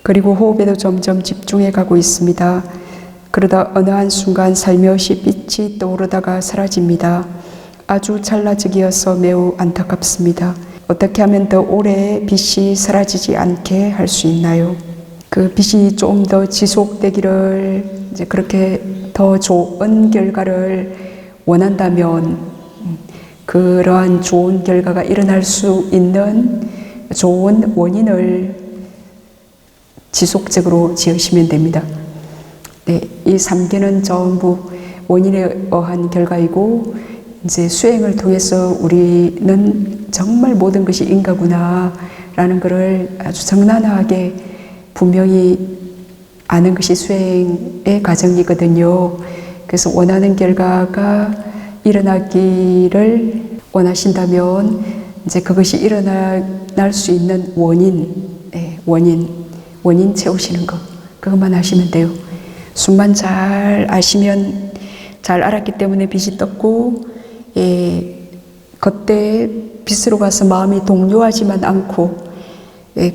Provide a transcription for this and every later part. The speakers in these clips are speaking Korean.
그리고 호흡에도 점점 집중해 가고 있습니다. 그러다 어느 한순간 살며시 빛이 떠오르다가 사라집니다. 아주 찰나적이어서 매우 안타깝습니다. 어떻게 하면 더 오래 빛이 사라지지 않게 할 수 있나요? 그 빛이 좀 더 지속되기를, 이제 그렇게 더 좋은 결과를 원한다면 그러한 좋은 결과가 일어날 수 있는 좋은 원인을 지속적으로 지으시면 됩니다. 네, 이 3개는 전부 원인에 의한 결과이고, 이제 수행을 통해서 우리는 정말 모든 것이 인과구나 라는 것을 아주 정난하게 분명히 아는 것이 수행의 과정이거든요. 그래서 원하는 결과가 일어나기를 원하신다면 이제 그것이 일어날 수 있는 원인 채우시는 것, 그것만 하시면 돼요. 숨만 잘 아시면, 잘 알았기 때문에 빛이 떴고, 그때 빛으로 가서 마음이 동요하지만 않고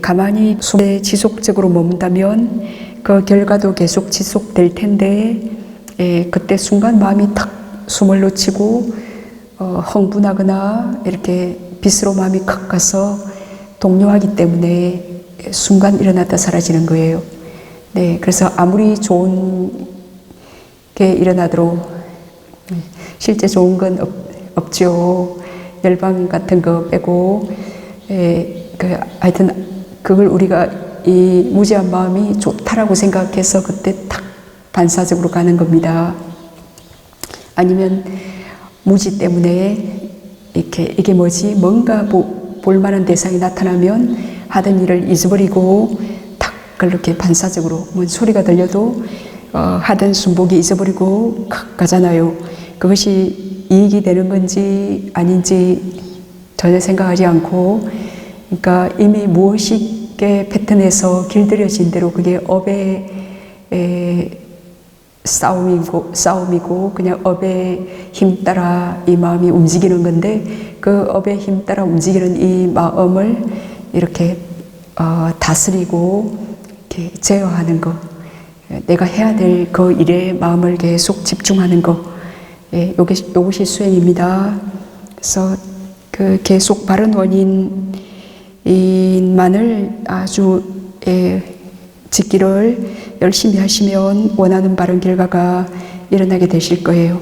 가만히 숨에 지속적으로 머문다면 그 결과도 계속 지속될 텐데, 그때 순간 마음이 탁 숨을 놓치고 흥분하거나 이렇게 빛으로 마음이 칵 가서 동요하기 때문에 순간 일어났다 사라지는 거예요. 네, 그래서 아무리 좋은 게 일어나도록 실제 좋은 건 없죠. 열방 같은 거 빼고, 하여튼 그걸 우리가 이 무지한 마음이 좋다라고 생각해서 그때 탁 반사적으로 가는 겁니다. 아니면 무지 때문에 이게 뭐지? 뭔가 볼만한 대상이 나타나면 하던 일을 잊어버리고 탁 그렇게 반사적으로 뭔 소리가 들려도 하던 순복이 잊어버리고 칵 가잖아요. 그것이 이익이 되는 건지 아닌지 전혀 생각하지 않고, 그러니까 이미 무의식의 패턴에서 길들여진 대로 그게 업의 싸움이고 그냥 업의 힘 따라 이 마음이 움직이는 건데, 그 업의 힘 따라 움직이는 이 마음을 이렇게 다스리고 이렇게 제어하는 것, 내가 해야 될 그 일에 마음을 계속 집중하는 것, 이것이 수행입니다. 그래서 그 계속 바른 원인만을 아주 짓기를 열심히 하시면 원하는 바른 결과가 일어나게 되실 거예요.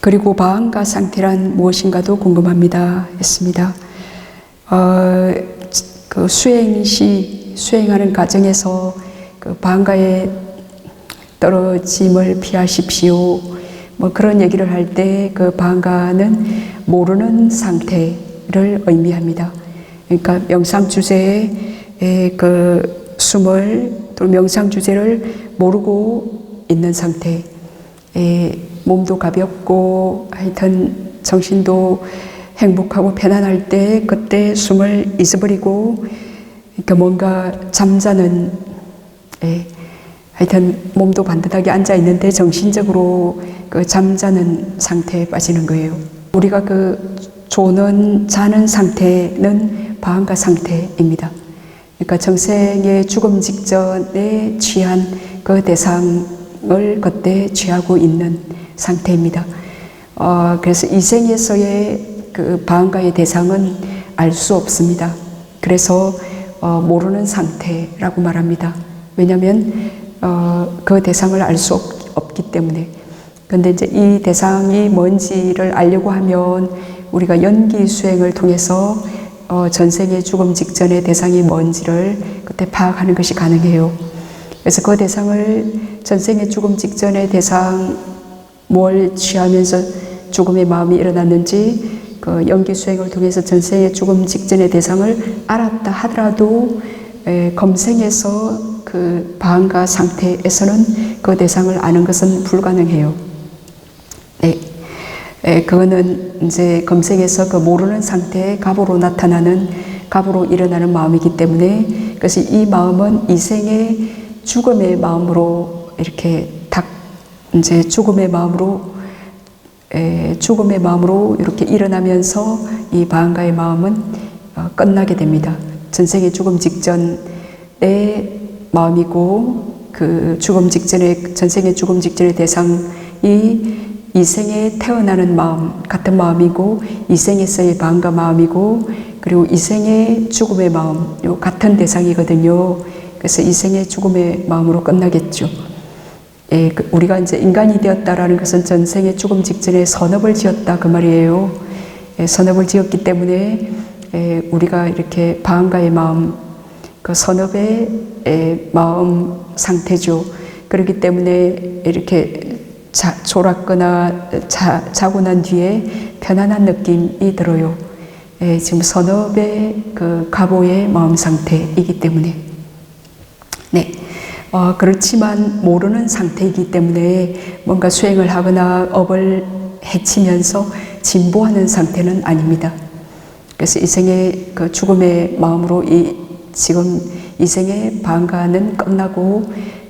그리고 방가 상태란 무엇인가도 궁금합니다 했습니다. 그 수행하는 과정에서 그 방가의 떨어짐을 피하십시오. 뭐 그런 얘기를 할 때 그 방가는 모르는 상태를 의미합니다. 그러니까 명상 주제에 그 숨을 또 명상 주제를 모르고 있는 상태, 몸도 가볍고 하여튼 정신도 행복하고 편안할 때 그때 숨을 잊어버리고, 그러니까 뭔가 잠자는, 하여튼 몸도 반듯하게 앉아 있는데 정신적으로 그 잠자는 상태에 빠지는 거예요. 우리가 그 자는 상태는 방가 상태입니다. 그러니까 정생의 죽음 직전에 취한 그 대상을 그때 취하고 있는 상태입니다. 그래서 이 생에서의 그 방가의 대상은 알 수 없습니다. 그래서 모르는 상태라고 말합니다. 왜냐하면 그 대상을 알 수 없기 때문에. 근데 이제 이 대상이 뭔지를 알려고 하면 우리가 연기 수행을 통해서 전생의 죽음 직전의 대상이 뭔지를 그때 파악하는 것이 가능해요. 그래서 그 대상을 전생의 죽음 직전의 대상 뭘 취하면서 죽음의 마음이 일어났는지 그 연기 수행을 통해서 전생의 죽음 직전의 대상을 알았다 하더라도 검생에서 그 방가 상태에서는 그 대상을 아는 것은 불가능해요. 그거는 이제 검생에서 그 모르는 상태의 갑으로 나타나는, 갑으로 일어나는 마음이기 때문에, 그래서 이 마음은 이 생의 죽음의 마음으로 이렇게 이제 죽음의 마음으로 이렇게 일어나면서 이 방가의 마음은 끝나게 됩니다. 전생의 죽음 직전 내 마음이고 그 죽음 직전에 전생의 죽음 직전의 대상이 이생에 태어나는 마음 같은 마음이고 이생에서의 마음과 마음이고 그리고 이생의 죽음의 마음 요 같은 대상이거든요. 그래서 이생의 죽음의 마음으로 끝나겠죠. 예, 우리가 이제 인간이 되었다라는 것은 전생의 죽음 직전에 선업을 지었다 그 말이에요. 예, 선업을 지었기 때문에 우리가 이렇게 바한가의 마음, 그 선업의 마음 상태죠. 그렇기 때문에 이렇게 졸았거나 자고 난 뒤에 편안한 느낌이 들어요. 지금 선업의 그 가보의 마음 상태이기 때문에. 네. 그렇지만 모르는 상태이기 때문에 뭔가 수행을 하거나 업을 해치면서 진보하는 상태는 아닙니다. 그래서 이생의 그 죽음의 마음으로 지금 이생의 반가는 끝나고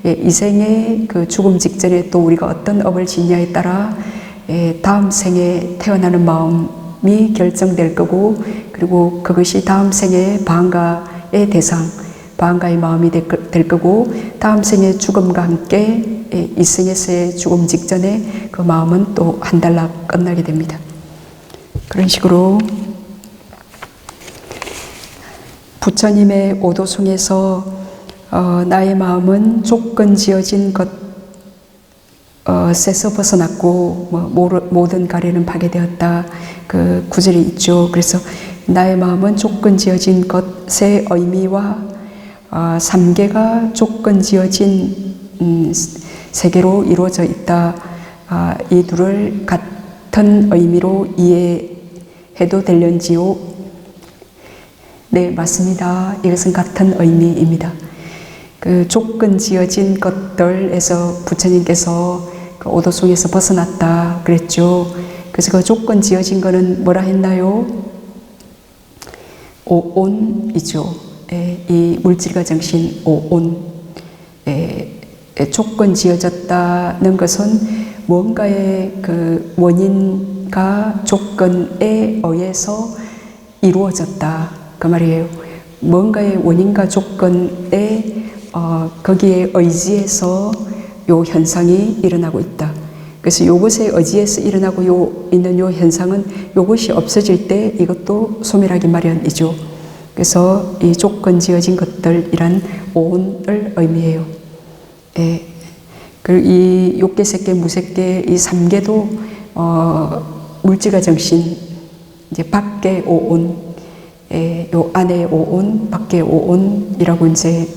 이생의 그 죽음 직전에 또 우리가 어떤 업을 짓냐에 따라 다음 생에 태어나는 마음이 결정될 거고 그리고 그것이 다음 생의 반가의 대상 바한가의 마음이 될 거고 다음 생의 죽음과 함께 이 생에서의 죽음 직전에 그 마음은 또 한 달락 끝나게 됩니다. 그런 식으로 부처님의 오도송에서 나의 마음은 조건 지어진 것에서 벗어났고 모든 가래는 파괴되었다 그 구절이 있죠. 그래서 나의 마음은 조건 지어진 것의 의미와 삼계가 조건 지어진 세계로 이루어져 있다. 이 둘을 같은 의미로 이해해도 될런지요? 네, 맞습니다. 이것은 같은 의미입니다. 그 조건 지어진 것들에서 부처님께서 그 오도송에서 벗어났다 그랬죠. 그래서 그 조건 지어진 거는 뭐라 했나요? 오온이죠. 이 물질과 정신 오온 조건 지어졌다는 것은 뭔가의 그 원인과 조건에 의해서 이루어졌다 그 말이에요. 뭔가의 원인과 조건에 거기에 의지해서 요 현상이 일어나고 있다. 그래서 요것에 의지해서 일어나고 있는 요 현상은 요것이 없어질 때 이것도 소멸하기 마련이죠. 그래서 이 조건 지어진 것들이란 오온을 의미해요. 그리고 이 욕계, 색계, 무색계 이 삼계도 물질과 정신 이제 밖에 오온, 요 안에 오온, 밖에 오온이라고 이제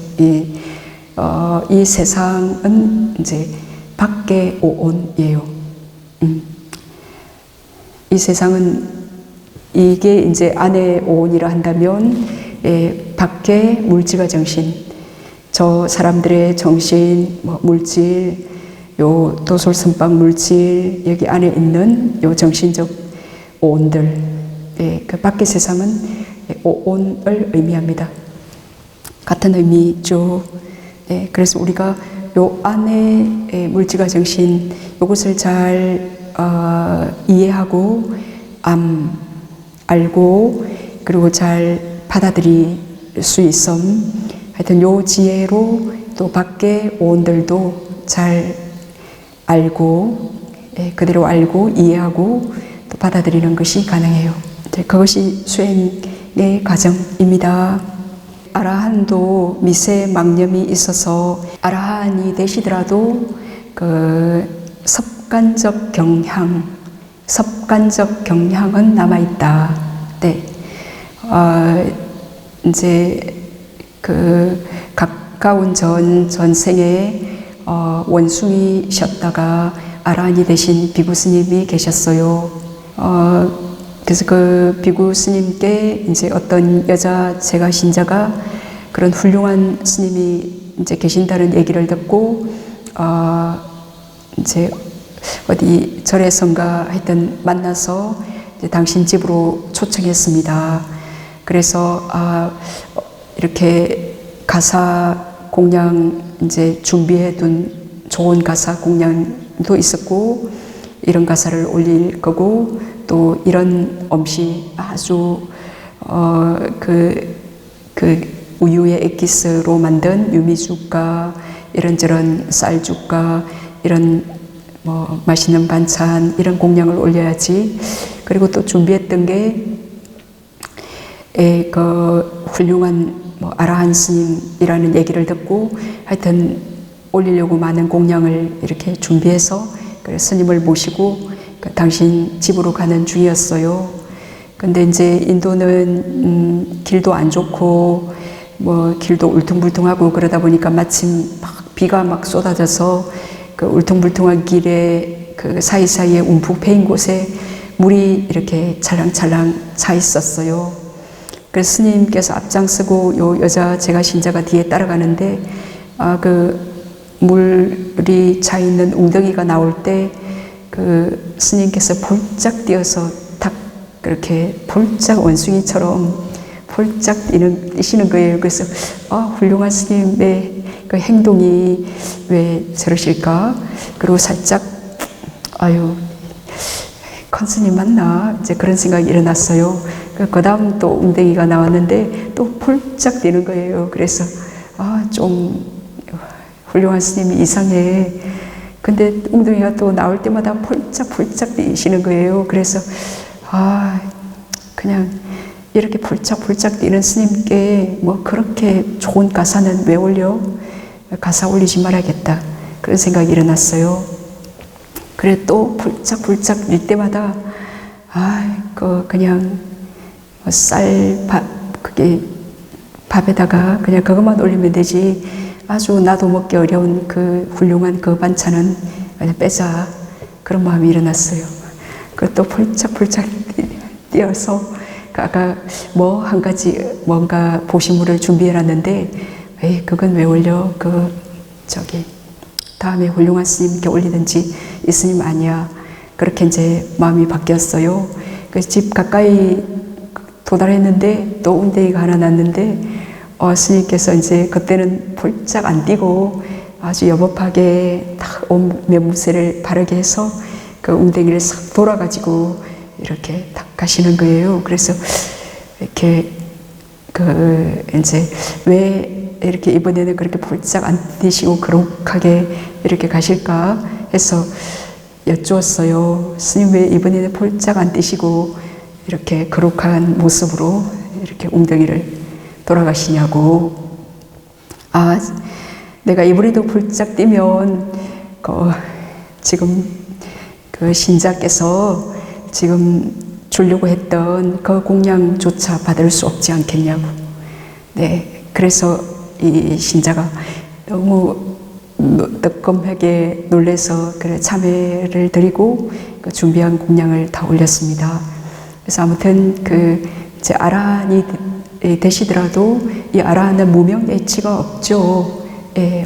이 세상은 이제 밖에 오온이에요. 이 세상은 이게 이제 안에 오온이라 한다면 밖에 물질과 정신, 저 사람들의 정신, 물질, 요 도솔선방 물질 여기 안에 있는 요 정신적 오온들, 그 밖의 세상은 오온을 의미합니다. 같은 의미죠. 그래서 우리가 요 안에 물질과 정신 요것을 잘 이해하고 알고 그리고 잘 받아들일 수 있음. 하여튼 요 지혜로 또 밖의 오온들도 잘 알고 그대로 알고 이해하고 또 받아들이는 것이 가능해요. 그것이 수행의 과정입니다. 아라한도 미세 망념이 있어서 아라한이 되시더라도 그 습관적 경향은 남아있다. 네. 이제 그 가까운 전생에 원숭이셨다가 아라한이 되신 비구 스님이 계셨어요. 그래서 그 비구 스님께 이제 어떤 여자 제가 신자가 그런 훌륭한 스님이 이제 계신다는 얘기를 듣고 이제 어디 절에선가 하여튼 만나서 이제 당신 집으로 초청했습니다. 그래서 이렇게 가사 공양 이제 준비해 둔 좋은 가사 공양도 있었고 이런 가사를 올릴 거고 또 이런 음식 아주 우유의 엑기스로 만든 유미죽과 이런저런 쌀죽과 이런 뭐 맛있는 반찬 이런 공양을 올려야지. 그리고 또 준비했던 게 그 훌륭한 뭐 아라한 스님이라는 얘기를 듣고 하여튼 올리려고 많은 공양을 이렇게 준비해서 그 스님을 모시고 그 당신 집으로 가는 중이었어요. 근데 이제 인도는 길도 안 좋고 뭐 길도 울퉁불퉁하고 그러다 보니까 마침 막 비가 막 쏟아져서 그 울퉁불퉁한 길에 그 사이사이에 움푹 패인 곳에 물이 이렇게 찰랑찰랑 차 있었어요. 그래서 스님께서 앞장서고 요 여자 제가 신자가 뒤에 따라가는데 그 물이 차 있는 웅덩이가 나올 때 그 스님께서 폴짝 뛰어서 탁 그렇게 폴짝 원숭이처럼 폴짝 뛰시는 거예요. 그래서 훌륭한 스님의 그 행동이 왜 저러실까? 그리고 살짝 큰 스님 맞나? 이제 그런 생각이 일어났어요. 그 다음 또 웅덩이가 나왔는데 또 폴짝 뛰는 거예요. 그래서 좀 훌륭한 스님이 이상해. 근데 웅덩이가 또 나올 때마다 폴짝 뛰시는 거예요. 그래서 그냥 이렇게 폴짝 뛰는 스님께 뭐 그렇게 좋은 가사는 왜 올려? 가사 올리지 말아야겠다. 그런 생각이 일어났어요. 그래 또 폴짝 뛸 때마다 그냥 그게 밥에다가 그냥 그것만 올리면 되지. 아주 나도 먹기 어려운 그 훌륭한 그 반찬은 그냥 빼자. 그런 마음이 일어났어요. 그또 폴짝 뛰어서 아까 뭐 한 가지 뭔가 보시물을 준비해놨는데 그건 왜 올려? 다음에 훌륭한 스님께 올리든지 이 스님 아니야. 그렇게 이제 마음이 바뀌었어요. 그 집 가까이 도달했는데 또 웅덩이가 하나 났는데 스님께서 이제 그때는 폴짝 안 뛰고 아주 여법하게 딱 온 매무새를 바르게 해서 그 웅덩이를 싹 돌아가지고 이렇게 딱 가시는 거예요. 그래서 이렇게 이제 왜 이렇게 이번에는 그렇게 폴짝 안 뛰시고 거룩하게 이렇게 가실까 해서 여쭈었어요. 스님 왜 이번에는 폴짝 안 뛰시고 이렇게 거룩한 모습으로 이렇게 웅덩이를 돌아가시냐고. 내가 이번에도 폴짝 뛰면 지금 그 신자께서 지금 주려고 했던 그 공양조차 받을 수 없지 않겠냐고. 네, 그래서 이 신자가 너무 뜨끔하게 놀래서 참회를 드리고 그 준비한 공양을 다 올렸습니다. 그래서 아무튼 제 아라한이 되시더라도 이 아라한은 무명예치가 없죠.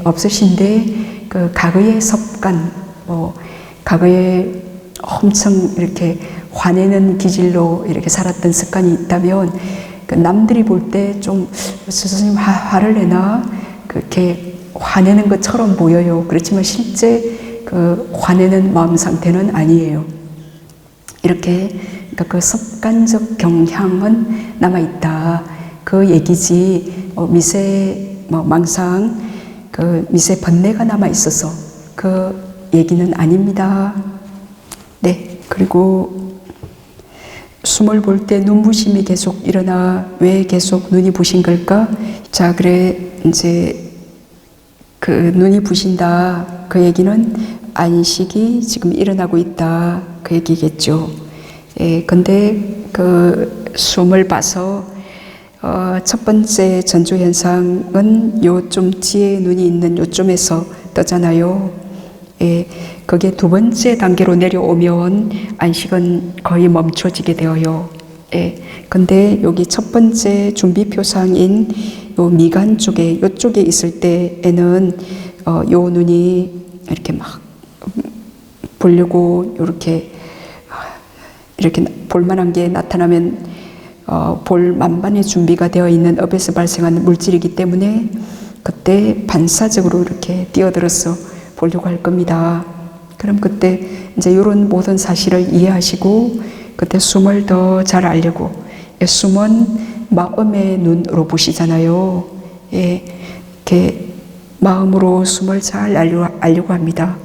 없으신데 그 과거의 습관, 과거에 엄청 이렇게 화내는 기질로 이렇게 살았던 습관이 있다면 남들이 볼 때 좀 스님 화를 내나 그렇게 화내는 것처럼 보여요. 그렇지만 실제 그 화내는 마음 상태는 아니에요. 이렇게 그 습관적 경향은 남아있다. 그 얘기지 망상, 미세 번뇌가 남아있어서 그 얘기는 아닙니다. 네, 그리고 숨을 볼 때 눈부심이 계속 일어나 왜 계속 눈이 부신 걸까? 자, 그래 이제 그 눈이 부신다. 그 얘기는 안식이 지금 일어나고 있다. 그 얘기겠죠. 근데 그 숨을 봐서 첫 번째 전조 현상은 요쯤 뒤에 눈이 있는 요쯤에서 뜨잖아요. 그게 두 번째 단계로 내려오면 안식은 거의 멈춰지게 되어요. 근데 여기 첫 번째 준비 표상인 요 미간 쪽에 요쪽에 있을 때에는 요 눈이 이렇게 막 보려고 이렇게 볼만한 게 나타나면 볼 만반의 준비가 되어 있는 업에서 발생하는 물질이기 때문에 그때 반사적으로 이렇게 뛰어들어서 보려고 할 겁니다. 그럼 그때 이제 이런 모든 사실을 이해하시고 그때 숨을 더 잘 알려고 숨은 마음의 눈으로 보시잖아요. 이렇게 마음으로 숨을 잘 알려고 합니다.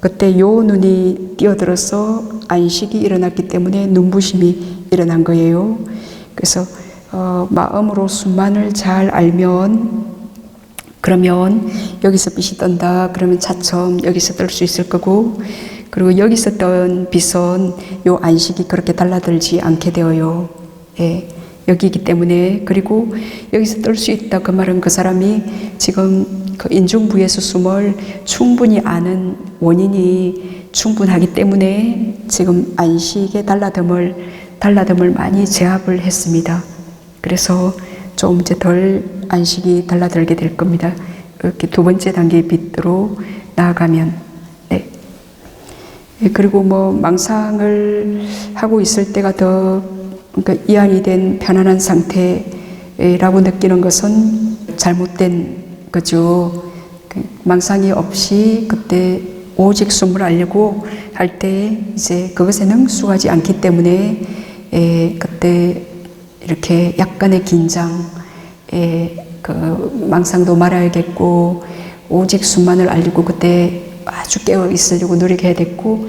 그때 요 눈이 뛰어들어서 안식이 일어났기 때문에 눈부심이 일어난 거예요. 그래서 마음으로 숨만을 잘 알면, 그러면 여기서 빛이 떤다 그러면 차츰 여기서 뜰 수 있을 거고, 그리고 여기서 떤 빛은 요 안식이 그렇게 달라들지 않게 되어요. 여기이기 때문에. 그리고 여기서 뜰 수 있다 그 말은 그 사람이 지금 그 인중부에서 숨을 충분히 아는 원인이 충분하기 때문에 지금 안식의 달라듦을 많이 제압을 했습니다. 그래서 좀 이제 덜 안식이 달라들게 될 겁니다. 이렇게 두 번째 단계의 빛으로 나아가면. 네. 그리고 뭐 망상을 하고 있을 때가 더 그러니까 이안이 된 편안한 상태라고 느끼는 것은 잘못된 거죠. 망상이 없이 그때 오직 숨을 알려고 할 때 이제 그것에 능숙하지 않기 때문에 그때 이렇게 약간의 긴장, 그 망상도 말아야겠고 오직 숨만을 알리고 그때 아주 깨어 있으려고 노력해야 됐고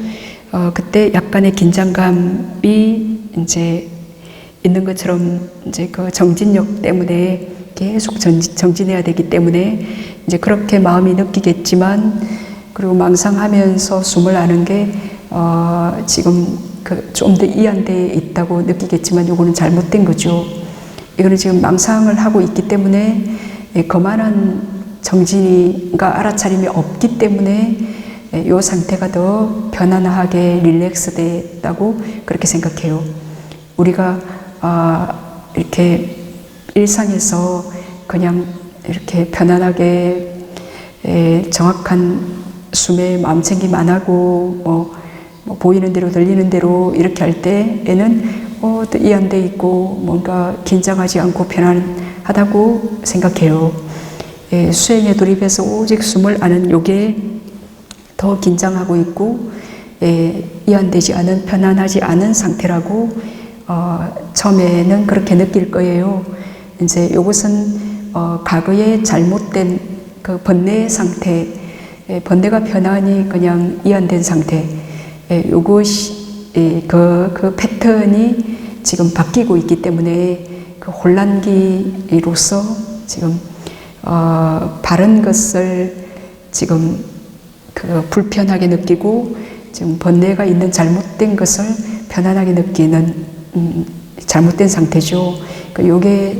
그때 약간의 긴장감이 이제 있는 것처럼 이제 그 정진력 때문에 계속 정진해야 되기 때문에 이제 그렇게 마음이 느끼겠지만, 그리고 망상하면서 숨을 아는 게 지금 그 좀 더 이안되어 있다고 느끼겠지만 이거는 잘못된 거죠. 이거는 지금 망상을 하고 있기 때문에 그만한 정진이가 알아차림이 없기 때문에 이 상태가 더 편안하게 릴렉스 됐다고 그렇게 생각해요. 우리가 이렇게 일상에서 그냥 이렇게 편안하게 정확한 숨에 마음챙김 안 하고 뭐 보이는 대로 들리는 대로 이렇게 할 때에는 또 이안돼 있고 뭔가 긴장하지 않고 편안하다고 생각해요. 수행에 돌입해서 오직 숨을 아는 요게 더 긴장하고 있고 이안되지 않은 편안하지 않은 상태라고 처음에는 그렇게 느낄 거예요. 이제 이것은 과거에 잘못된 그 번뇌의 상태, 번뇌가 편안히 그냥 이안된 상태, 이것이 그 패턴이 지금 바뀌고 있기 때문에 그 혼란기로서 지금 바른 것을 지금 그 불편하게 느끼고 지금 번뇌가 있는 잘못된 것을 편안하게 느끼는 잘못된 상태죠. 요게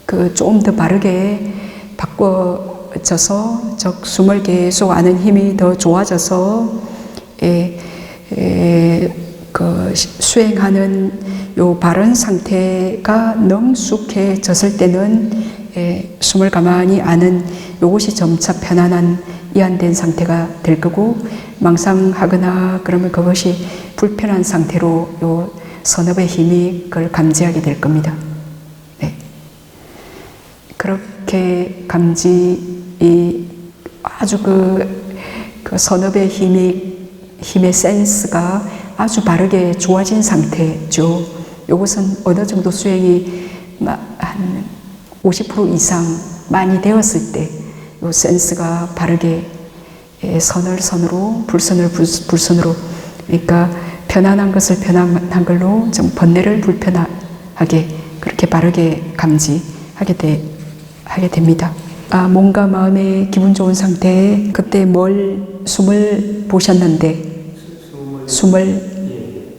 그 좀 더 바르게 바꿔져서 즉 숨을 계속 아는 힘이 더 좋아져서 그 수행하는 요 바른 상태가 능숙해졌을 때는 숨을 가만히 아는 요것이 점차 편안한 이안된 상태가 될 거고, 망상하거나 그러면 그것이 불편한 상태로 요 선업의 힘이 그걸 감지하게 될 겁니다. 네. 그렇게 감지, 아주 그 선업의 힘의 센스가 아주 바르게 좋아진 상태죠. 이것은 어느 정도 수행이 한 50% 이상 많이 되었을 때 이 센스가 바르게 선을 선으로, 불선을 불선으로, 그러니까 편안한 것을 편안한 걸로 좀 번뇌를 불편하게 그렇게 바르게 감지하게 됩니다. 몸과 마음의 기분 좋은 상태에 그때 숨을 보셨는데, 숨을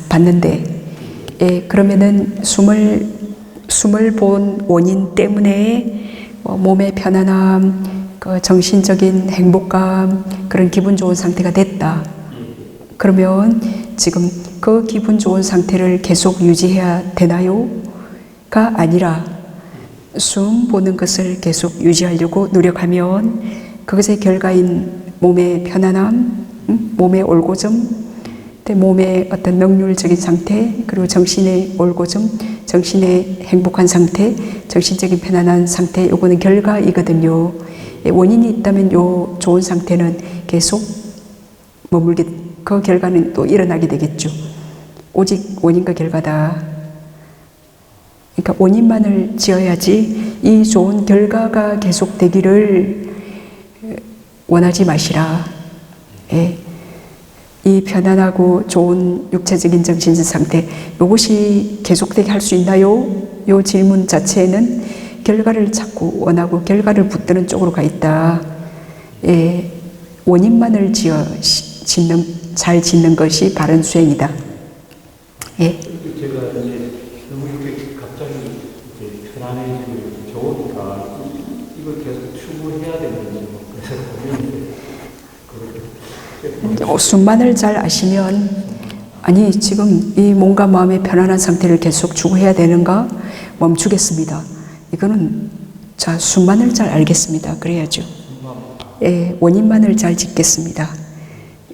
봤는데, 그러면은 숨을 본 원인 때문에 몸의 편안함, 그 정신적인 행복감, 그런 기분 좋은 상태가 됐다. 그러면 지금 그 기분 좋은 상태를 계속 유지해야 되나요? 가 아니라 숨 보는 것을 계속 유지하려고 노력하면 그것의 결과인 몸의 편안함, 몸의 올고점, 몸의 어떤 능률적인 상태, 그리고 정신의 올고점, 정신의 행복한 상태, 정신적인 편안한 상태, 요거는 결과이거든요. 원인이 있다면 요 좋은 상태는 계속 머물게, 그 결과는 또 일어나게 되겠죠. 오직 원인과 결과다. 그러니까 원인만을 지어야지 이 좋은 결과가 계속되기를 원하지 마시라. 예. 이 편안하고 좋은 육체적인 정신적 상태, 이것이 계속되게 할 수 있나요? 이 질문 자체에는 결과를 자꾸 원하고 결과를 붙드는 쪽으로 가 있다. 예. 원인만을 잘 짓는 것이 바른 수행이다. 예. 제가 이제 너무 이렇게 갑자기 이제 편안해지고 좋으니까 이걸 계속 추구해야 되는지 그래서 고민인데. 순만을 잘 아시면, 아니 지금 이 몸과 마음의 편안한 상태를 계속 추구해야 되는가? 멈추겠습니다. 이거는 자 순만을 잘 알겠습니다. 그래야죠. 예, 원인만을 잘 짓겠습니다.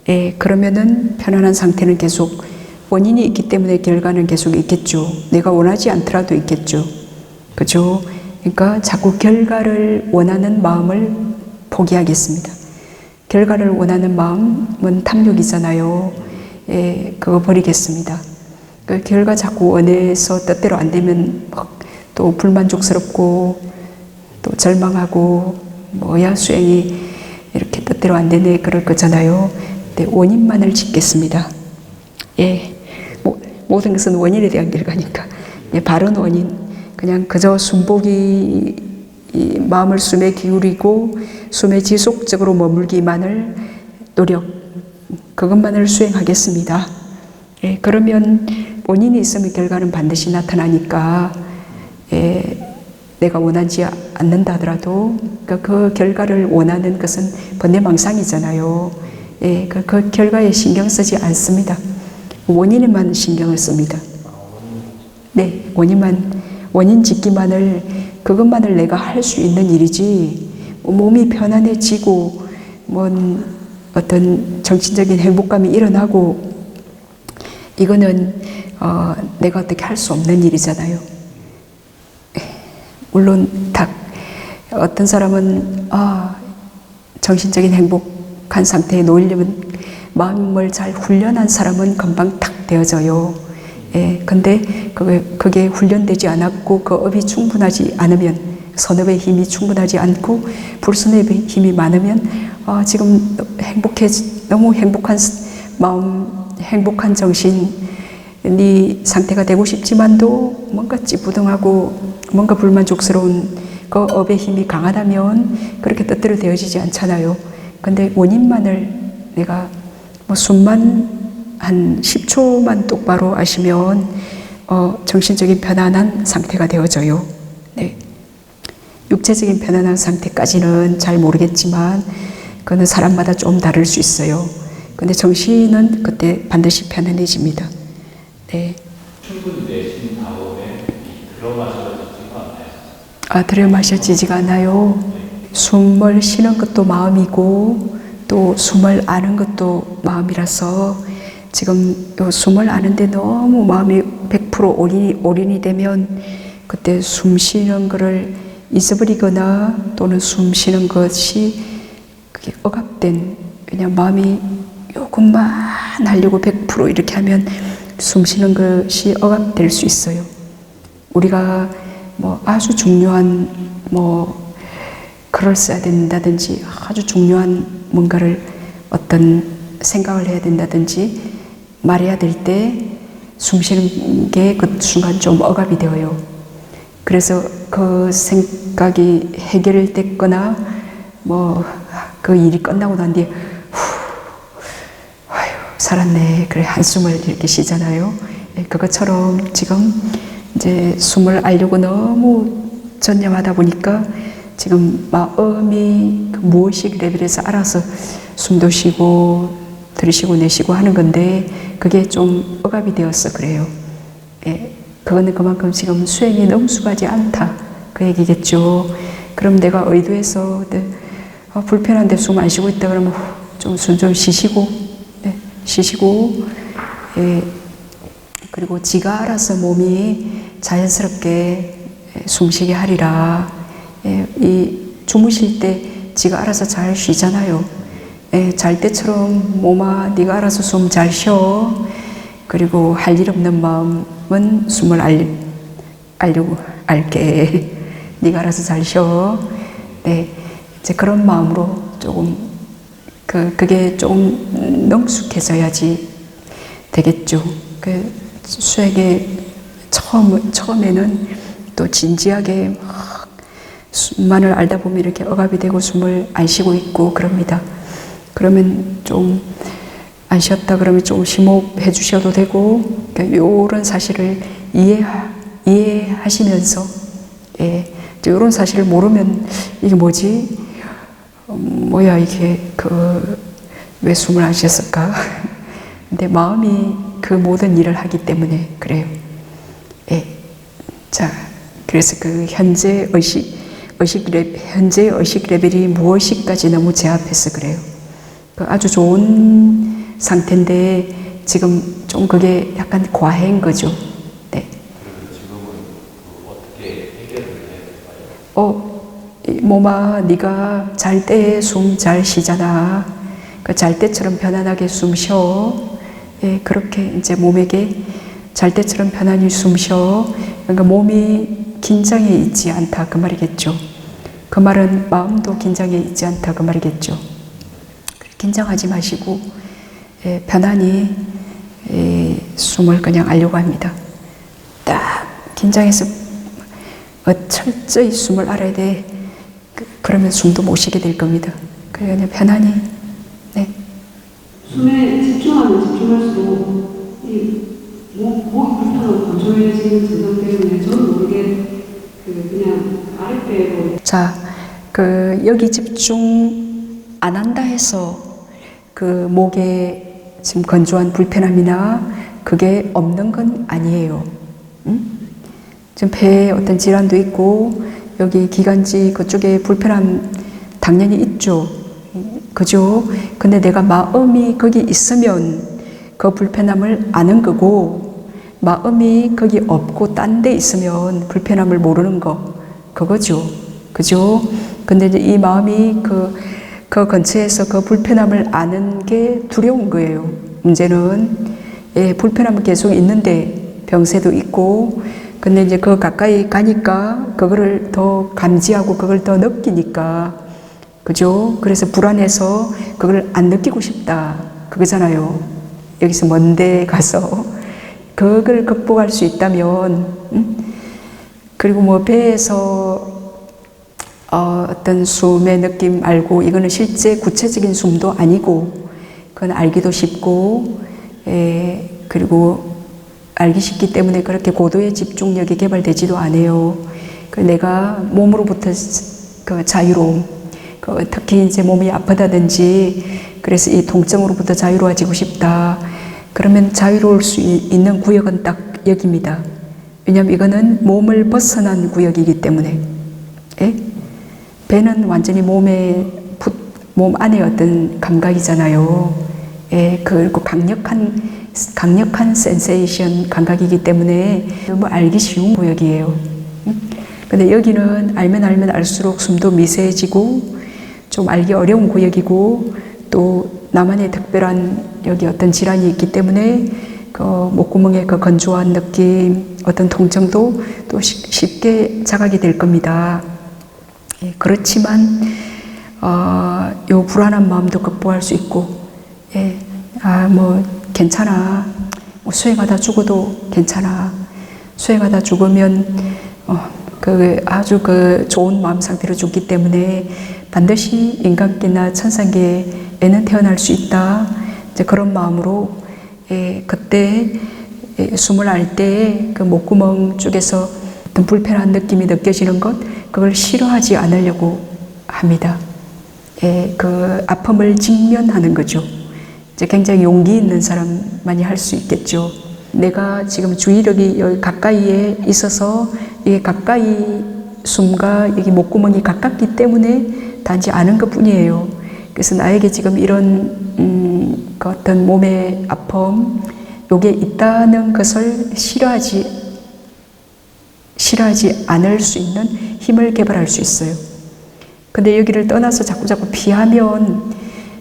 예, 그러면은 편안한 상태는 계속, 원인이 있기 때문에 결과는 계속 있겠죠. 내가 원하지 않더라도 있겠죠. 그죠? 그러니까 자꾸 결과를 원하는 마음을 포기하겠습니다. 결과를 원하는 마음은 탐욕이잖아요. 예, 그거 버리겠습니다. 그 결과 자꾸 원해서 뜻대로 안 되면 또 불만족스럽고 또 절망하고 뭐야 수행이 이렇게 뜻대로 안 되네 그럴 거잖아요. 근데 원인만을 짓겠습니다. 예, 모든 것은 원인에 대한 결과니까. 예, 바른 원인, 그냥 그저 순복이 이 마음을 숨에 기울이고 숨에 지속적으로 머물기만을 노력, 그것만을 수행하겠습니다. 예, 그러면 원인이 있으면 결과는 반드시 나타나니까, 예, 내가 원하지 않는다 하더라도 그 결과를 원하는 것은 번뇌망상이잖아요. 예, 그 결과에 신경 쓰지 않습니다. 원인에만 신경을 씁니다. 네, 원인 짓기만을, 그것만을 내가 할 수 있는 일이지, 몸이 편안해지고, 어떤 정신적인 행복감이 일어나고, 이거는, 내가 어떻게 할 수 없는 일이잖아요. 물론, 어떤 사람은, 정신적인 행복한 상태에 놓이려면 마음을 잘 훈련한 사람은 금방 탁 되어져요. 예, 근데 그게 훈련되지 않았고 그 업이 충분하지 않으면, 선업의 힘이 충분하지 않고 불선업의 힘이 많으면 지금 너무 행복한 마음, 행복한 정신이 상태가 되고 싶지만도 뭔가 찌뿌둥하고 뭔가 불만족스러운 그 업의 힘이 강하다면 그렇게 뜻대로 되어지지 않잖아요. 근데 원인만을 내가 숨만 한 10초만 똑바로 아시면 정신적인 편안한 상태가 되어져요. 네. 육체적인 편안한 상태까지는 잘 모르겠지만 그거는 사람마다 좀 다를 수 있어요. 근데 정신은 그때 반드시 편안해집니다. 네. 충분히 내신 다음에 들어마셔지지가 않아요. 들어마셔지지가 않아요. 숨을 쉬는 것도 마음이고 또 숨을 아는 것도 마음이라서 지금 숨을 아는데 너무 마음이 100% 올인이 되면 그때 숨 쉬는 거를 잊어버리거나 또는 숨 쉬는 것이 그게 억압된, 그냥 마음이 요것만 하려고 100% 이렇게 하면 숨 쉬는 것이 억압될 수 있어요. 우리가 아주 중요한 글을 써야 된다든지 아주 중요한 뭔가를 어떤 생각을 해야 된다든지 말해야 될 때 숨 쉬는 게 그 순간 좀 억압이 되어요. 그래서 그 생각이 해결됐거나 그 일이 끝나고 난 뒤에 아휴 살았네 그래 한숨을 이렇게 쉬잖아요. 그것처럼 지금 이제 숨을 알려고 너무 전념하다 보니까 지금 마음이 무의식 레벨에서 알아서 숨도 쉬고 들이쉬고 내쉬고 하는 건데 그게 좀 억압이 되어서 그래요. 예, 그거는 그만큼 지금 수행이 능숙하지 않다 그 얘기겠죠. 그럼 내가 의도해서 불편한데 숨 안 쉬고 있다 그러면 좀 숨 좀 쉬시고, 네, 쉬시고, 예, 그리고 지가 알아서 몸이 자연스럽게 숨쉬게 하리라. 예, 이 주무실 때 지가 알아서 잘 쉬잖아요. 예, 잘 때처럼 몸아 네가 알아서 숨 잘 쉬어. 그리고 할 일 없는 마음은 숨을 알게. 네가 알아서 잘 쉬어. 네, 이제 그런 마음으로 조금 그게 조금 능숙해져야지 되겠죠. 그 수에게 처음에는 또 진지하게 막 숨만을 알다 보면 이렇게 억압이 되고 숨을 안 쉬고 있고 그럽니다. 그러면 좀 안 쉬었다 그러면 좀 심호흡해 주셔도 되고, 그러니까 요런 사실을 이해하시면서, 예, 요런 사실을 모르면 이게 뭐지? 뭐야 이게 왜 숨을 안 쉬었을까? 근데 마음이 그 모든 일을 하기 때문에 그래요. 예. 자, 그래서 그 현재 의식 레벨이 무엇이까지 너무 제압해서 그래요. 그 아주 좋은 상태인데 지금 좀 그게 약간 과해인 거죠. 네. 지금은 어떻게 해결을 해야 될까요? 몸아, 네가 잘 때 숨 잘 쉬잖아. 그 잘 때처럼 편안하게 숨 쉬어. 예, 그렇게 이제 몸에게 잘 때처럼 편안히 숨 쉬어. 그러니까 몸이 긴장해 있지 않다 그 말이겠죠. 그 말은 마음도 긴장해 있지 않다 그 말이겠죠. 긴장하지 마시고, 예, 편안히 숨을 그냥 알려고 합니다. 딱 긴장해서 철저히 숨을 알아야 돼. 그러면 숨도 못 쉬게 될 겁니다. 그냥 편안히. 네. 숨에 집중할수록 목이 불편하고 건조해지는 증상 때문에 저는 모르게 그냥 아랫배로. 자, 여기 집중 안 한다 해서 그 목에 지금 건조한 불편함이나 그게 없는 건 아니에요. 지금 폐에 어떤 질환도 있고 여기 기관지 그쪽에 불편함 당연히 있죠. 그죠? 근데 내가 마음이 거기 있으면 그 불편함을 아는 거고, 마음이 거기 없고 딴 데 있으면 불편함을 모르는 거, 그거죠. 그죠? 근데 이제 이 마음이 그 근처에서 그 불편함을 아는 게 두려운 거예요. 문제는, 예, 불편함은 계속 있는데 병세도 있고, 근데 이제 그 가까이 가니까 그거를 더 감지하고 그걸 더 느끼니까, 그죠? 그래서 불안해서 그걸 안 느끼고 싶다 그거잖아요. 여기서 먼데 가서 그걸 극복할 수 있다면, 그리고 뭐 배에서 어떤 숨의 느낌 알고, 이거는 실제 구체적인 숨도 아니고 그건 알기도 쉽고, 그리고 알기 쉽기 때문에 그렇게 고도의 집중력이 개발되지도 않아요. 내가 몸으로부터 그 자유로움, 특히 이제 몸이 아프다든지 그래서 이 통증으로부터 자유로워지고 싶다 그러면 자유로울 수 있는 구역은 딱 여기입니다. 왜냐하면 이거는 몸을 벗어난 구역이기 때문에. 예? 배는 완전히 몸 안에 어떤 감각이잖아요. 예, 그리고 강력한 센세이션 감각이기 때문에 너무 알기 쉬운 구역이에요. 근데 여기는 알면 알수록 숨도 미세해지고 좀 알기 어려운 구역이고, 또 나만의 특별한 여기 어떤 질환이 있기 때문에 그 목구멍의 그 건조한 느낌, 어떤 통증도 또 쉽게 자각이 될 겁니다. 예, 그렇지만 요 불안한 마음도 극복할 수 있고, 예, 뭐 괜찮아, 뭐 수행하다 죽어도 괜찮아, 수행하다 죽으면 아주 좋은 마음 상태로 죽기 때문에 반드시 인간계나 천상계에는 태어날 수 있다. 이제 그런 마음으로, 그때 숨을 알 때 그 목구멍 쪽에서 어떤 불편한 느낌이 느껴지는 것, 그걸 싫어하지 않으려고 합니다. 그 아픔을 직면하는 거죠. 이제 굉장히 용기 있는 사람만이 할 수 있겠죠. 내가 지금 주의력이 여기 가까이에 있어서 이게 가까이 숨과 여기 목구멍이 가깝기 때문에 단지 아는 것 뿐이에요. 그래서 나에게 지금 이런 그 어떤 몸의 아픔, 요게 있다는 것을 싫어하지 않을 수 있는 힘을 개발할 수 있어요. 근데 여기를 떠나서 자꾸 피하면,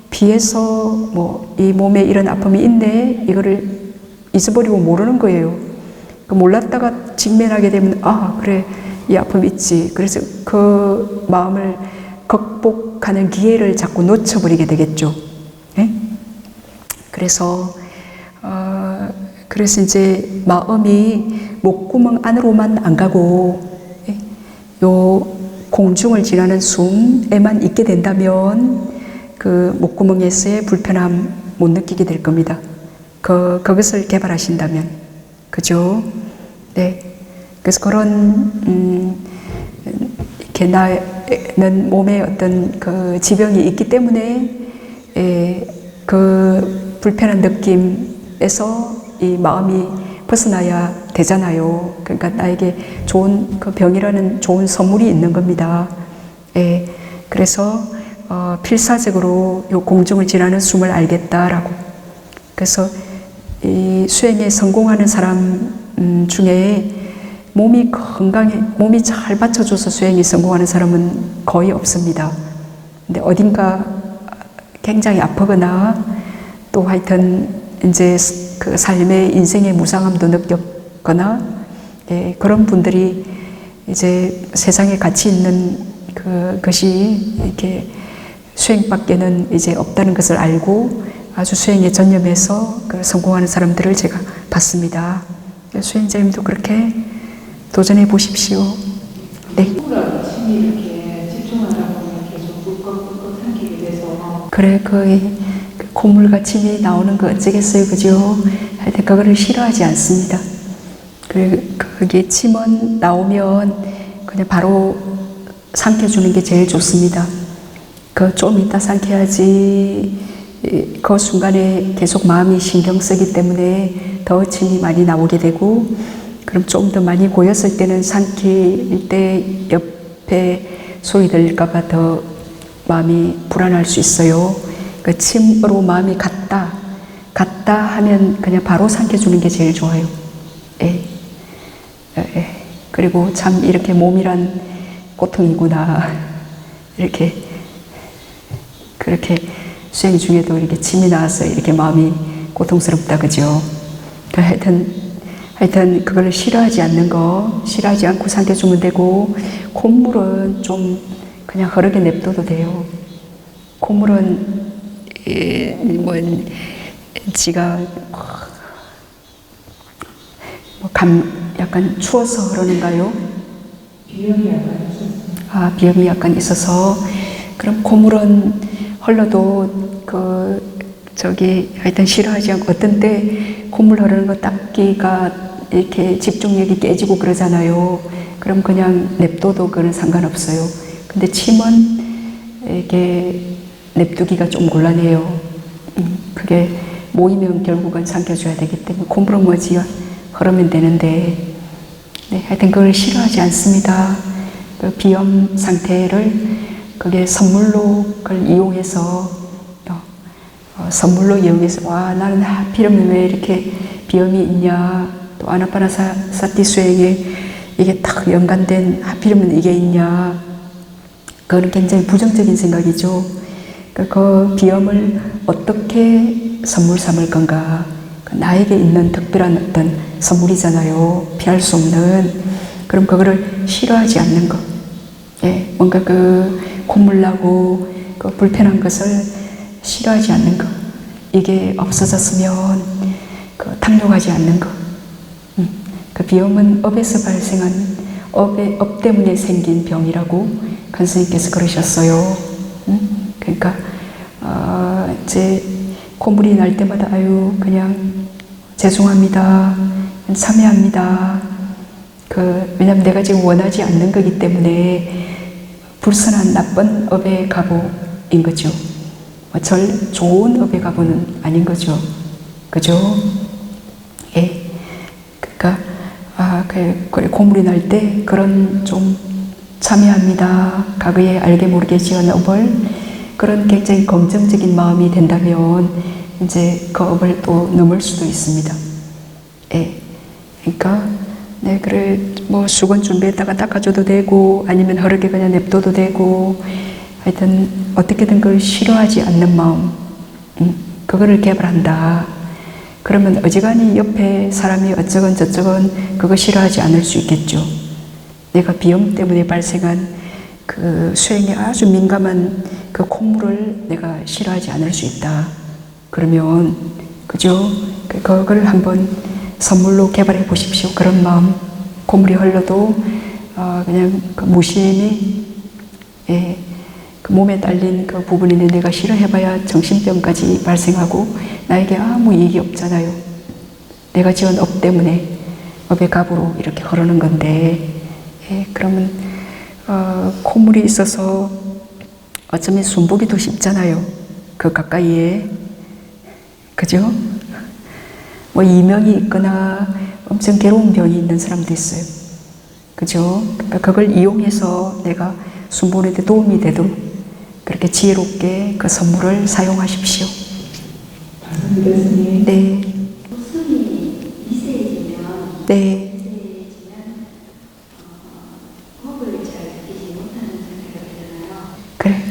피해서 뭐 이 몸에 이런 아픔이 있네, 이거를 잊어버리고 모르는 거예요. 몰랐다가 직면하게 되면, 아, 그래, 이 아픔이 있지. 그래서 그 마음을 극복하는 기회를 자꾸 놓쳐버리게 되겠죠. 예? 그래서 이제 마음이 목구멍 안으로만 안 가고 예? 요 공중을 지나는 숨에만 있게 된다면 그 목구멍에서의 불편함 못 느끼게 될 겁니다. 그것을 개발하신다면, 그죠? 네. 그래서 그런 이렇게 나는 몸에 어떤 그 지병이 있기 때문에 그 불편한 느낌에서 이 마음이 벗어나야 되잖아요. 그러니까 나에게 좋은 그 병이라는 좋은 선물이 있는 겁니다. 예. 그래서 필사적으로 요 공중을 지나는 숨을 알겠다라고. 그래서 이 수행에 성공하는 사람 중에 몸이 건강해, 몸이 잘 받쳐줘서 수행에 성공하는 사람은 거의 없습니다. 근데 어딘가 굉장히 아프거나 또 하여튼 이제 그 삶의 인생의 무상함도 느꼈거나 예, 그런 분들이 이제 세상에 가치 있는 그것이 이렇게 수행밖에는 이제 없다는 것을 알고 아주 수행에 전념해서 성공하는 사람들을 제가 봤습니다. 수행자님도 그렇게 도전해 보십시오. 네. 침이 이렇게 집중하다 보면 계속 꿀꺽꿀꺽 삼키게 돼서 그래, 그 콧물과 침이 나오는 거 어쩌겠어요, 그죠? 하여튼 그거를 싫어하지 않습니다. 거기 침은 나오면 그냥 바로 삼켜주는 게 제일 좋습니다. 좀 이따 삼켜야지. 그 순간에 계속 마음이 신경 쓰기 때문에 더 침이 많이 나오게 되고, 그럼 좀 더 많이 고였을 때는 삼킬 때 옆에 소리 들릴까봐 더 마음이 불안할 수 있어요. 그 침으로 마음이 갔다 하면 그냥 바로 삼켜주는 게 제일 좋아요. 예. 그리고 참 이렇게 몸이란 고통이구나. 그렇게 수행 중에도 이렇게 침이 나와서 이렇게 마음이 고통스럽다, 그죠? 하여튼 그걸 싫어하지 않고 삼켜주면 되고, 콧물은 좀 그냥 흐르게 냅둬도 돼요. 콧물은 지가 약간 추워서 흐르는가요? 비염이 약간 있었어요. 비염이 약간 있어서. 그럼 콧물은 흘러도 하여튼 싫어하지 않고, 어떤 때 콧물 흐르는 거 닦기가 이렇게 집중력이 깨지고 그러잖아요. 그럼 그냥 냅둬도 그건 상관없어요. 근데 침은 이게 냅두기가 좀 곤란해요. 그게 모이면 결국은 삼켜줘야 되기 때문에 콧물은 뭐지 흐르면 되는데, 네, 하여튼 그걸 싫어하지 않습니다. 그 비염 상태를 그게 선물로 그걸 이용해서 와, 나는 하필이면 왜 이렇게 비염이 있냐, 또 아나파나사티 수행에 이게 딱 연관된 하필이면 이게 있냐, 그거는 굉장히 부정적인 생각이죠. 그 비염을 어떻게 선물 삼을 건가, 나에게 있는 특별한 어떤 선물이잖아요. 피할 수 없는. 그럼 그거를 싫어하지 않는 것. 예, 뭔가 그 콧물 나고 그 불편한 것을 싫어하지 않는 것. 이게 없어졌으면 탐욕하지 않는 것. 그 비염은 업에서 발생한 업 때문에 생긴 병이라고 간 스님께서 그러셨어요. 그러니까 이제 콧물이 날 때마다 그냥 죄송합니다, 참회합니다. 왜냐면 내가 지금 원하지 않는 거기 때문에 불선한 나쁜 업의 가보인 거죠. 좋은 업의 가보는 아닌 거죠. 그죠? 예. 그러니까 콧물이 날 때 그런 좀 참여합니다. 과거에 알게 모르게 지은 업을 그런 굉장히 긍정적인 마음이 된다면 이제 그 업을 또 넘을 수도 있습니다. 예. 그러니까 네, 그래 뭐 수건 준비했다가 닦아줘도 되고 아니면 흐르게 그냥 냅둬도 되고 하여튼 어떻게든 그걸 싫어하지 않는 마음, 그거를 개발한다. 그러면 어지간히 옆에 사람이 어쩌건 저쩌건 그거 싫어하지 않을 수 있겠죠. 내가 비염 때문에 발생한 그 수행에 아주 민감한 그 콧물을 내가 싫어하지 않을 수 있다. 그러면 그죠? 그걸 한번 선물로 개발해 보십시오. 그런 마음, 콧물이 흘러도 그냥 그 무심히 그 몸에 딸린 그 부분인데 내가 싫어해봐야 정신병까지 발생하고 나에게 아무 이익이 없잖아요. 내가 지은 업 때문에 업의 값으로 이렇게 흐르는 건데 그러면 콧물이 있어서 어쩌면 숨보기 도 쉽잖아요. 그 가까이에. 그죠? 뭐 이명이 있거나 엄청 괴로운 병이 있는 사람도 있어요. 그죠? 그러니까 그걸 이용해서 내가 숨보는 데 도움이 되도록 그렇게 지혜롭게 그 선물을 사용하십시오. 교수님. 네. 숨이 미세해지면 네. 호흡을 잘 느끼지 못하는 상태가 되잖아요. 그래.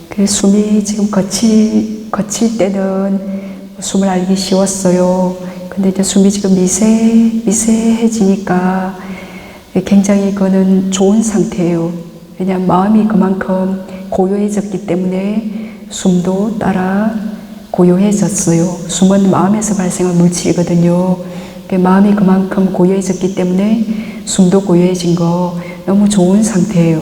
그 숨이 지금 거칠 때는 숨을 알기 쉬웠어요. 근데 이제 숨이 지금 미세해지니까 굉장히 그거는 좋은 상태예요. 왜냐하면 마음이 그만큼 고요해졌기 때문에 숨도 따라 고요해졌어요. 숨은 마음에서 발생한 물질이거든요. 마음이 그만큼 고요해졌기 때문에 숨도 고요해진 거 너무 좋은 상태예요.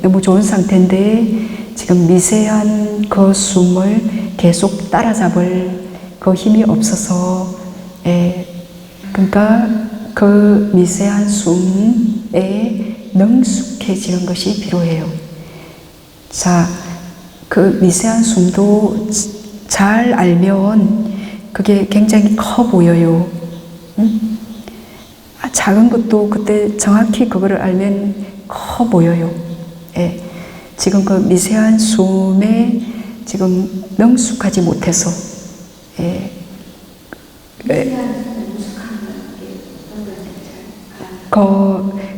너무 좋은 상태인데 지금 미세한 그 숨을 계속 따라잡을 그 힘이 없어서 그러니까 그 미세한 숨에 능숙해지는 것이 필요해요. 자, 그 미세한 숨도 잘 알면 그게 굉장히 커 보여요. 응? 작은 것도 그때 정확히 그거를 알면 커 보여요. 지금 그 미세한 숨에 지금 능숙하지 못해서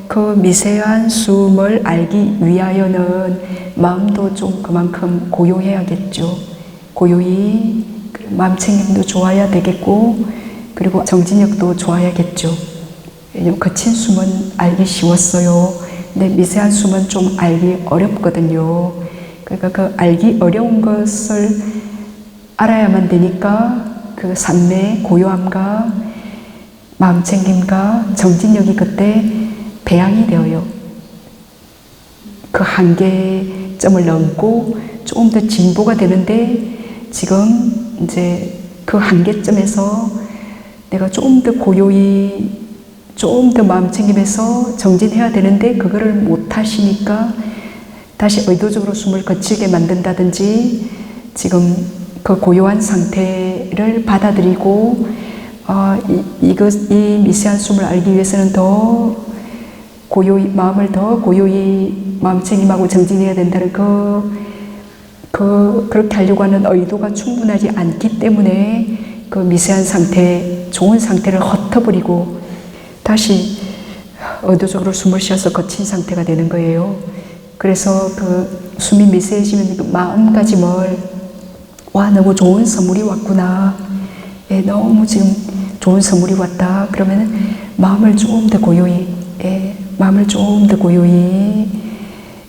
그 미세한 숨을 알기 위하여는 마음도 좀 그만큼 고요해야겠죠. 고요히 마음 챙김도 좋아야 되겠고 그리고 정진력도 좋아야겠죠. 왜냐면 거친 숨은 알기 쉬웠어요. 근데 미세한 숨은 좀 알기 어렵거든요. 그러니까 그 알기 어려운 것을 알아야만 되니까 그 산매, 고요함과 마음챙김과 정진력이 그때 배양이 되어요. 그 한계점을 넘고 조금 더 진보가 되는데 지금 이제 그 한계점에서 내가 조금 더 고요히 조금 더 마음챙김에서 정진해야 되는데 그거를 못 하시니까 다시 의도적으로 숨을 거칠게 만든다든지 지금 그 고요한 상태를 받아들이고 이 미세한 숨을 알기 위해서는 더 고요히 마음을 더 고요히 마음챙김하고 정진해야 된다는 그렇게 하려고 하는 의도가 충분하지 않기 때문에 그 미세한 상태, 좋은 상태를 흩어버리고 다시 의도적으로 숨을 쉬어서 거친 상태가 되는 거예요. 그래서 그 숨이 미세해지면 그 마음가짐을 와 너무 좋은 선물이 왔구나. 너무 지금 좋은 선물이 왔다. 그러면 마음을 조금 더 고요히 마음을 조금 더 고요히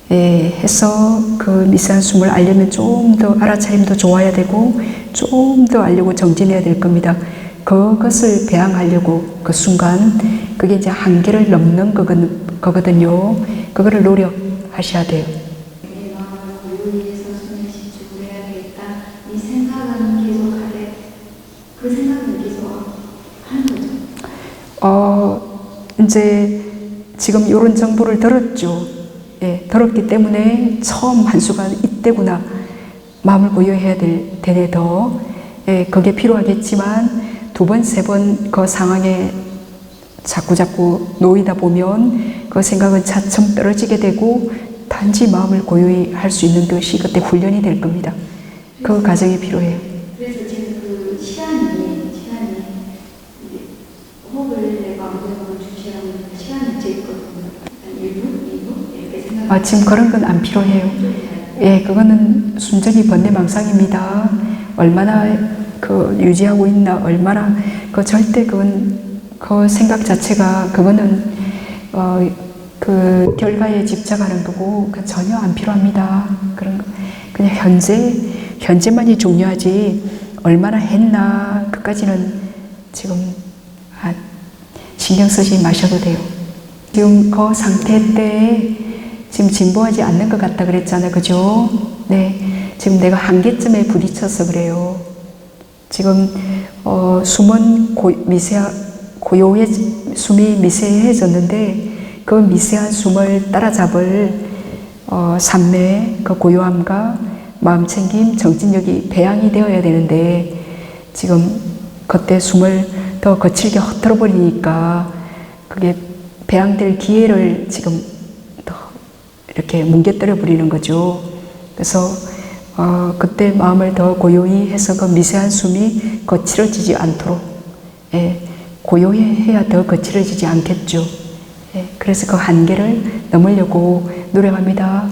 해서 그 미세한 숨을 알려면 좀 더 알아차림도 좋아야 되고 좀 더 알려고 정진해야 될 겁니다. 그것을 배양하려고 그 순간 그게 이제 한계를 넘는 거거든요. 그거를 노력하셔야 돼요. 내 마음을 고요히 해서 숨을 집중을 해야 되겠다. 이 생각은 계속 하되 그 생각은 계속 하는 거죠. 이제 지금 이런 정보를 들었죠. 들었기 때문에 처음 한 수가 이때구나. 마음을 고요해야 되네 더. 그게 필요하겠지만 두 번, 세 번 그 상황에 자꾸 놓이다 보면 그 생각은 차츰 떨어지게 되고 단지 마음을 고요히 할 수 있는 것이 그때 훈련이 될 겁니다. 그 과정이 필요해요. 그래서 지금 그 시간이 호흡을 내가 아무데나 주시라고 하는 시간이 있거든요. 한 1분 이렇게 생각. 지금 그런 건 안 필요해요. 그거는 순전히 번뇌망상입니다. 얼마나 그 유지하고 있나, 얼마나 그 절대 그건 그 생각 자체가 그거는 그 결과에 집착하는 거고 전혀 안 필요합니다. 그런 거 그냥 현재만이 중요하지 얼마나 했나 그까지는 지금 신경 쓰지 마셔도 돼요. 지금 그 상태 때 지금 진보하지 않는 것 같다 그랬잖아요. 그죠? 네. 지금 내가 한계점에 부딪혀서 그래요. 지금 숨은 숨이 미세해졌는데 그 미세한 숨을 따라잡을 삼매, 그 고요함과 마음챙김, 정진력이 배양이 되어야 되는데 지금 그때 숨을 더 거칠게 헛털어 버리니까 그게 배양될 기회를 지금 더 이렇게 뭉개뜨려 버리는 거죠. 그래서 그때 마음을 더 고요히 해서 그 미세한 숨이 거칠어지지 않도록 고요히 해야 더 거칠어지지 않겠죠. 그래서 그 한계를 넘으려고 노력합니다.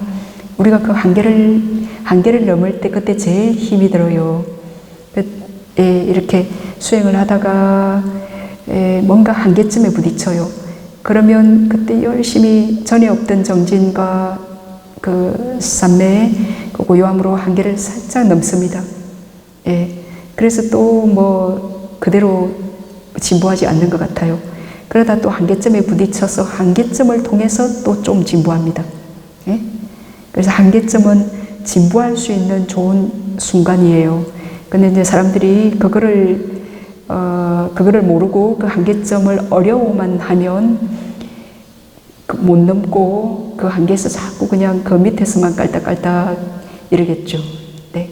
우리가 그 한계를 넘을 때 그때 제일 힘이 들어요. 이렇게 수행을 하다가 뭔가 한계점에 부딪혀요. 그러면 그때 열심히 전에 없던 정진과 그 삼매의 그 고요함으로 한계를 살짝 넘습니다. 그래서 또 뭐 그대로 진보하지 않는 것 같아요. 그러다 또 한계점에 부딪혀서 한계점을 통해서 또 좀 진보합니다. 그래서 한계점은 진보할 수 있는 좋은 순간이에요. 근데 이제 사람들이 그거를 모르고 그 한계점을 어려워만 하면 못 넘고 그 한계에서 자꾸 그냥 그 밑에서만 깔딱깔딱 이러겠죠. 네.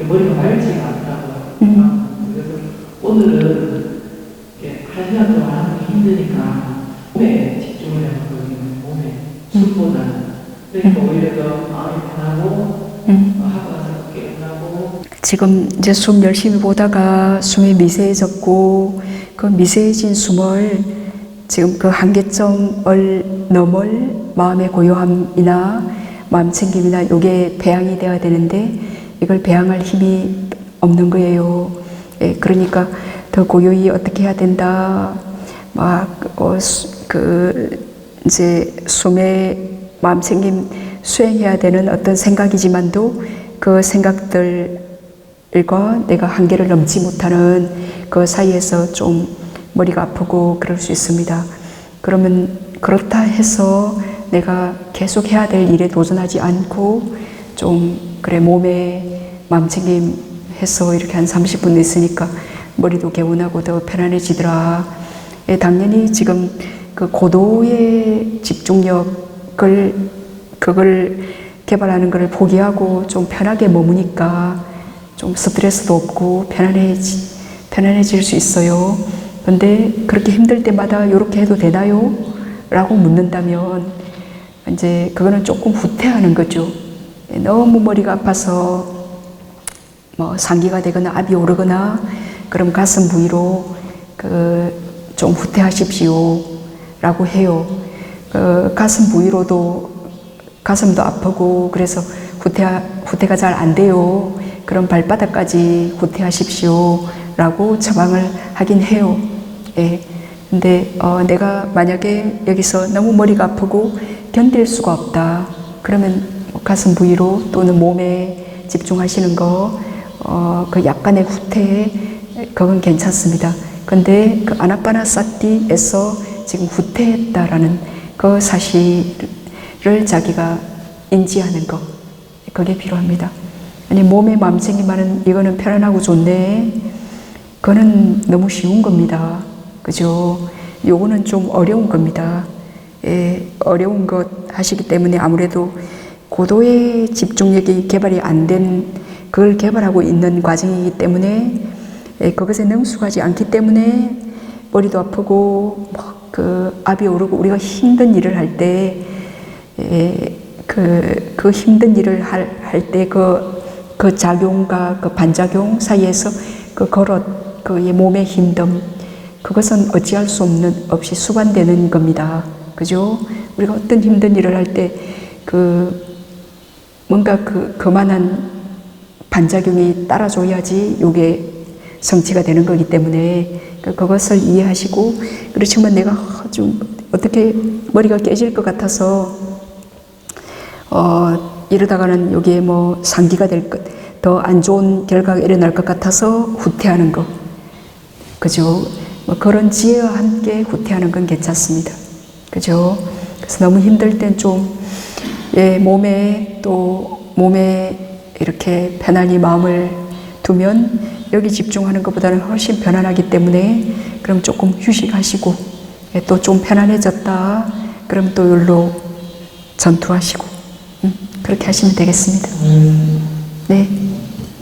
머리가 맑지가 않다고. 그래서 오늘은 1시간 동안 하는 게 힘드니까 몸에 집중을 해봤거든요. 몸에 술보다는. 그러니까 오히려 더 마음이 편하고 하고 나서 깨끗하고. 지금 이제 숨 열심히 보다가 숨이 미세해졌고 그 미세해진 숨을 지금 그 한계점을 넘을 마음의 고요함이나 마음 챙김이나 이게 배양이 되어야 되는데 이걸 배양할 힘이 없는 거예요. 그러니까 더 고요히 어떻게 해야 된다. 이제 숨의 마음 챙김 수행해야 되는 어떤 생각이지만도 그 생각들과 내가 한계를 넘지 못하는 그 사이에서 좀 머리가 아프고 그럴 수 있습니다. 그러면 그렇다 해서 내가 계속 해야 될 일에 도전하지 않고 좀 그래 몸에 마음챙김 해서 이렇게 한 30분 있으니까 머리도 개운하고 더 편안해지더라. 당연히 지금 그 고도의 집중력을 그걸 개발하는 것을 포기하고 좀 편하게 머무니까 좀 스트레스도 없고 편안해질 수 있어요. 근데 그렇게 힘들 때마다 이렇게 해도 되나요? 라고 묻는다면 이제 그거는 조금 후퇴하는 거죠. 너무 머리가 아파서 뭐 상기가 되거나 압이 오르거나 그럼 가슴 부위로 좀 후퇴하십시오 라고 해요. 가슴 부위로도 가슴도 아프고 그래서 후퇴가 잘 안 돼요. 그럼 발바닥까지 후퇴하십시오 라고 처방을 하긴 해요. 근데 내가 만약에 여기서 너무 머리가 아프고 견딜 수가 없다. 그러면 가슴 부위로 또는 몸에 집중하시는 거, 그 약간의 후퇴, 그건 괜찮습니다. 근데 그 아나파나사티에서 지금 후퇴했다라는 그 사실을 자기가 인지하는 거, 그게 필요합니다. 아니, 몸에 마음챙김하는 이거는 편안하고 좋네. 그거는 너무 쉬운 겁니다. 그죠? 요거는 좀 어려운 겁니다. 어려운 것 하시기 때문에 아무래도 고도의 집중력이 개발이 안 된 그걸 개발하고 있는 과정이기 때문에 그것에 능숙하지 않기 때문에 머리도 아프고 그 압이 오르고 우리가 힘든 일을 할 때 그 힘든 일을 할 때 그 작용과 그 반작용 사이에서 그 거럿 그 몸의 힘듦 그것은 어찌할 수 없이 수반되는 겁니다. 그죠? 우리가 어떤 힘든 일을 할 때 뭔가 그만한 반작용이 따라줘야지 이게 성취가 되는 거기 때문에 그것을 이해하시고 그렇지만 내가 좀 어떻게 머리가 깨질 것 같아서 이러다가는 여기에 뭐 상기가 될 것, 더 안 좋은 결과가 일어날 것 같아서 후퇴하는 거, 그죠? 뭐 그런 지혜와 함께 후퇴하는 건 괜찮습니다, 그죠? 그래서 너무 힘들 땐 좀 몸에 이렇게 편안히 마음을 두면 여기 집중하는 것보다는 훨씬 편안하기 때문에 그럼 조금 휴식하시고 또 좀 편안해졌다 그럼 또 여기로 전투하시고 그렇게 하시면 되겠습니다. 네.